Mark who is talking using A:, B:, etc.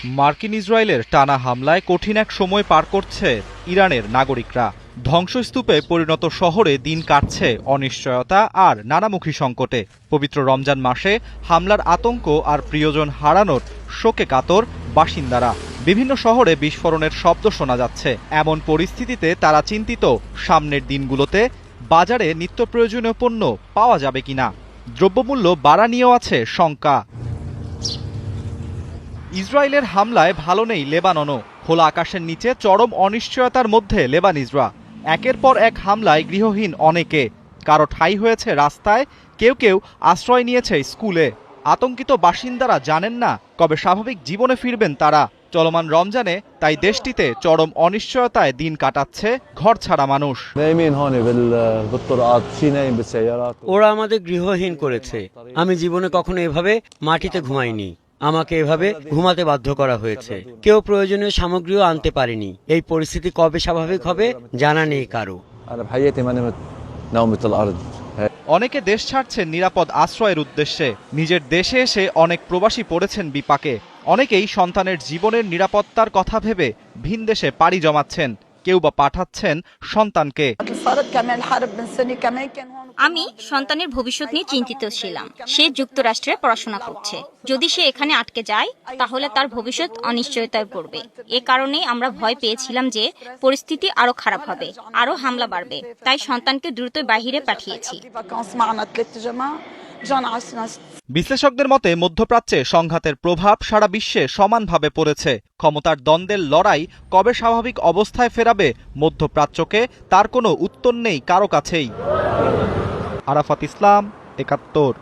A: মার্কিন ইসরায়েলের টানা হামলায় কঠিন এক সময় পার করছে ইরানের নাগরিকরা। ধ্বংসস্তূপে পরিণত শহরে দিন কাটছে অনিশ্চয়তা আর নানামুখী সংকটে। পবিত্র রমজান মাসে হামলার আতঙ্ক আর প্রিয়জন হারানোর শোকে কাতর বাসিন্দারা। বিভিন্ন শহরে বিস্ফোরণের শব্দ শোনা যাচ্ছে। এমন পরিস্থিতিতে তারা চিন্তিত, সামনের দিনগুলোতে বাজারে নিত্য প্রয়োজনীয় পণ্য পাওয়া যাবে কিনা। দ্রব্যমূল্য বাড়া নিয়েও আছে শঙ্কা। ইসরায়েলের হামলায় ভালো নেই লেবাননও। খোলা আকাশের নিচে চরম অনিশ্চয়তার মধ্যে লেবানিজরা। একের পর এক হামলায় গৃহহীন অনেকে, কারো ঠাঁই হয়েছে রাস্তায়, কেউ কেউ আশ্রয় নিয়েছে স্কুলে। আতঙ্কিত বাসিন্দারা জানেন না কবে স্বাভাবিক জীবনে ফিরবেন তারা। চলমান রমজানে তাই দেশটিতে চরম অনিশ্চয়তায় দিন কাটাচ্ছে ঘরছাড়া মানুষ।
B: ওরা আমাদের গৃহহীন করেছে। আমি জীবনে কখনো এভাবে মাটিতে ঘুমাইনি। আমাকে এভাবে ঘুমাতে বাধ্য করা হয়েছে। কেউ প্রয়োজনীয় সামগ্রীও আনতে পারেনি। এই পরিস্থিতি কবে স্বাভাবিক হবে জানা নেই কারো।
A: অনেকে দেশ ছাড়ছেন নিরাপদ আশ্রয়ের উদ্দেশ্যে। নিজের দেশে এসে অনেক প্রবাসী পড়েছেন বিপাকে। অনেকেই সন্তানের জীবনের নিরাপত্তার কথা ভেবে ভিন দেশে পাড়ি জমাচ্ছেন। কেউ বা পাঠাচ্ছেন সন্তানকে।
C: আমি সন্তানের ভবিষ্যৎ নিয়ে চিন্তিত ছিলাম। সে যুক্তরাষ্ট্রে পড়াশোনা করছে। যদি সে এখানে আটকে যায় তাহলে তার ভবিষ্যৎ অনিশ্চয়তায় পড়বে। এ কারণেই আমরা ভয় পেয়েছিলাম যে পরিস্থিতি আরো খারাপ হবে, আরো হামলা বাড়বে। তাই সন্তানকে দ্রুত বাহিরে পাঠিয়েছি।
A: বিশ্লেষকদের মতে মধ্যপ্রাচ্যে সংঘাতের প্রভাব সারা বিশ্বে সমানভাবে পড়েছে। ক্ষমতার দ্বন্দ্বের লড়াই কবে স্বাভাবিক অবস্থায় ফেরাবে মধ্যপ্রাচ্যকে, তার কোনো উত্তর নেই কারো কাছেই। আরাফাত ইসলাম, ৭১।